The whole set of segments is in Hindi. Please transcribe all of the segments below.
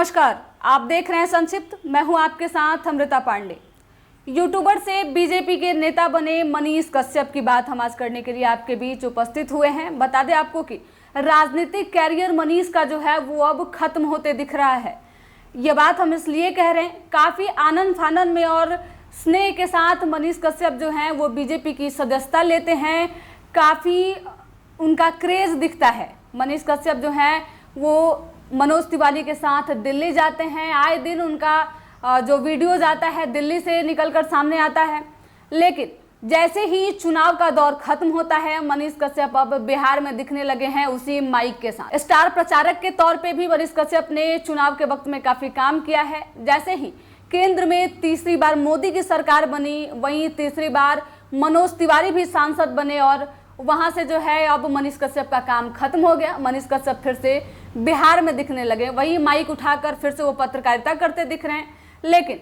नमस्कार, आप देख रहे हैं संक्षिप्त। मैं हूं आपके साथ अमृता पांडे। यूट्यूबर से बीजेपी के नेता बने मनीष कश्यप की बात हम आज करने के लिए आपके बीच उपस्थित हुए हैं। बता दें आपको कि राजनीतिक कैरियर मनीष का जो है वो अब खत्म होते दिख रहा है। ये बात हम इसलिए कह रहे हैं, काफ़ी आनंद फानन में और स्नेह के साथ मनीष कश्यप जो हैं वो बीजेपी की सदस्यता लेते हैं। काफ़ी उनका क्रेज़ दिखता है। मनीष कश्यप जो हैं वो मनोज तिवारी के साथ दिल्ली जाते हैं। आए दिन उनका जो वीडियोज आता है दिल्ली से निकलकर सामने आता है। लेकिन जैसे ही चुनाव का दौर खत्म होता है, मनीष कश्यप अब बिहार में दिखने लगे हैं उसी माइक के साथ। स्टार प्रचारक के तौर पे भी मनीष कश्यप ने चुनाव के वक्त में काफ़ी काम किया है। जैसे ही केंद्र में तीसरी बार मोदी की सरकार बनी, वहीं तीसरी बार मनोज तिवारी भी सांसद बने और वहां से जो है अब मनीष कश्यप का काम खत्म हो गया। मनीष कश्यप फिर से बिहार में दिखने लगे, वही माइक उठाकर फिर से वो पत्रकारिता करते दिख रहे हैं। लेकिन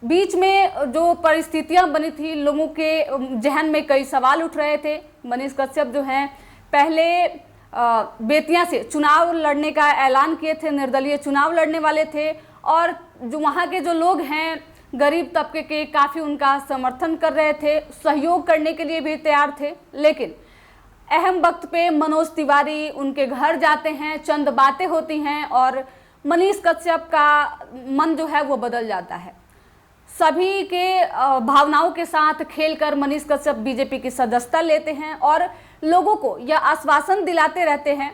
बीच में जो परिस्थितियां बनी थी, लोगों के जहन में कई सवाल उठ रहे थे। मनीष कश्यप जो हैं पहले बेतिया से चुनाव लड़ने का ऐलान किए थे, निर्दलीय चुनाव लड़ने वाले थे और जो वहाँ के जो लोग हैं गरीब तबके के काफ़ी उनका समर्थन कर रहे थे, सहयोग करने के लिए भी तैयार थे। लेकिन अहम वक्त पे मनोज तिवारी उनके घर जाते हैं, चंद बातें होती हैं और मनीष कश्यप का मन जो है वो बदल जाता है। सभी के भावनाओं के साथ खेलकर मनीष कश्यप बीजेपी की सदस्यता लेते हैं और लोगों को यह आश्वासन दिलाते रहते हैं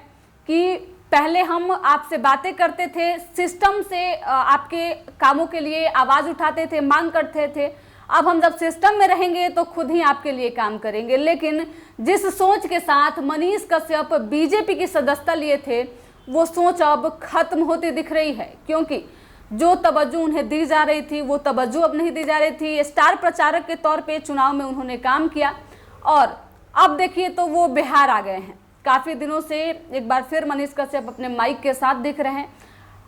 कि पहले हम आपसे बातें करते थे, सिस्टम से आपके कामों के लिए आवाज़ उठाते थे, मांग करते थे। अब हम जब सिस्टम में रहेंगे तो खुद ही आपके लिए काम करेंगे। लेकिन जिस सोच के साथ मनीष कश्यप बीजेपी की सदस्यता लिए थे, वो सोच अब खत्म होती दिख रही है, क्योंकि जो तवज्जो उन्हें दी जा रही थी वो तवज्जो अब नहीं दी जा रही थी। स्टार प्रचारक के तौर पे चुनाव में उन्होंने काम किया और अब देखिए तो वो बिहार आ गए हैं। काफ़ी दिनों से एक बार फिर मनीष कश्यप अपने माइक के साथ दिख रहे हैं।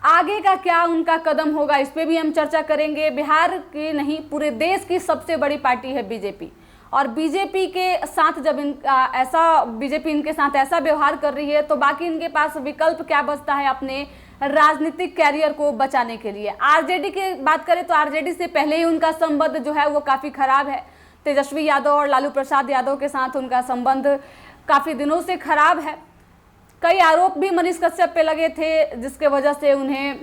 आगे का क्या उनका कदम होगा, इस पे भी हम चर्चा करेंगे। बिहार की नहीं, पूरे देश की सबसे बड़ी पार्टी है बीजेपी और बीजेपी के साथ जब बीजेपी इनके साथ ऐसा व्यवहार कर रही है तो बाकी इनके पास विकल्प क्या बचता है अपने राजनीतिक कैरियर को बचाने के लिए। आरजेडी की बात करें तो आरजेडी से पहले ही उनका संबंध जो है वो काफ़ी खराब है। तेजस्वी यादव और लालू प्रसाद यादव के साथ उनका संबंध काफ़ी दिनों से खराब है। कई आरोप भी मनीष कश्यप पे लगे थे, जिसके वजह से उन्हें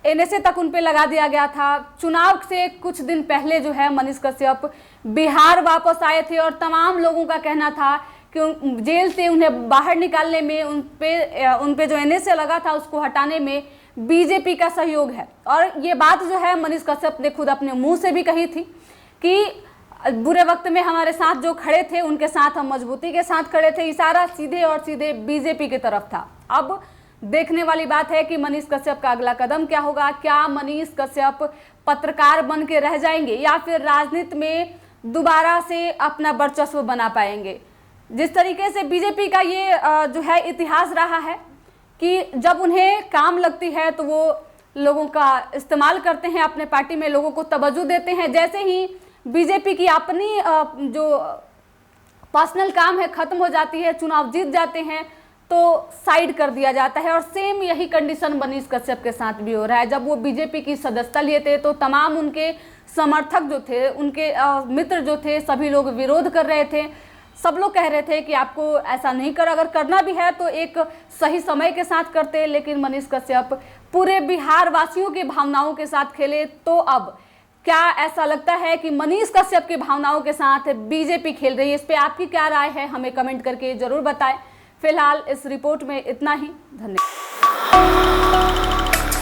एनएसए तक उन पे लगा दिया गया था। चुनाव से कुछ दिन पहले जो है मनीष कश्यप बिहार वापस आए थे और तमाम लोगों का कहना था कि जेल से उन्हें बाहर निकालने में उन पे जो एनएसए लगा था उसको हटाने में बीजेपी का सहयोग है। और ये बात जो है मनीष कश्यप ने खुद अपने मुंह से भी कही थी कि बुरे वक्त में हमारे साथ जो खड़े थे उनके साथ हम मजबूती के साथ खड़े थे। इशारा सीधे और सीधे बीजेपी की तरफ था। अब देखने वाली बात है कि मनीष कश्यप का अगला कदम क्या होगा। क्या मनीष कश्यप पत्रकार बन के रह जाएंगे या फिर राजनीति में दोबारा से अपना वर्चस्व बना पाएंगे। जिस तरीके से बीजेपी का ये जो है इतिहास रहा है कि जब उन्हें काम लगती है तो वो लोगों का इस्तेमाल करते हैं, अपने पार्टी में लोगों को तवज्जो देते हैं। जैसे ही बीजेपी की अपनी जो पर्सनल काम है खत्म हो जाती है, चुनाव जीत जाते हैं तो साइड कर दिया जाता है। और सेम यही कंडीशन मनीष कश्यप के साथ भी हो रहा है। जब वो बीजेपी की सदस्यता लिए थे तो तमाम उनके समर्थक जो थे, उनके मित्र जो थे, सभी लोग विरोध कर रहे थे। सब लोग कह रहे थे कि आपको ऐसा नहीं कर, अगर करना भी है तो एक सही समय के साथ करते। लेकिन मनीष कश्यप पूरे बिहार वासियों की भावनाओं के साथ खेले। तो अब क्या ऐसा लगता है कि मनीष कश्यप की भावनाओं के साथ बीजेपी खेल रही है? इस पे आपकी क्या राय है, हमें कमेंट करके जरूर बताएं। फिलहाल इस रिपोर्ट में इतना ही। धन्यवाद।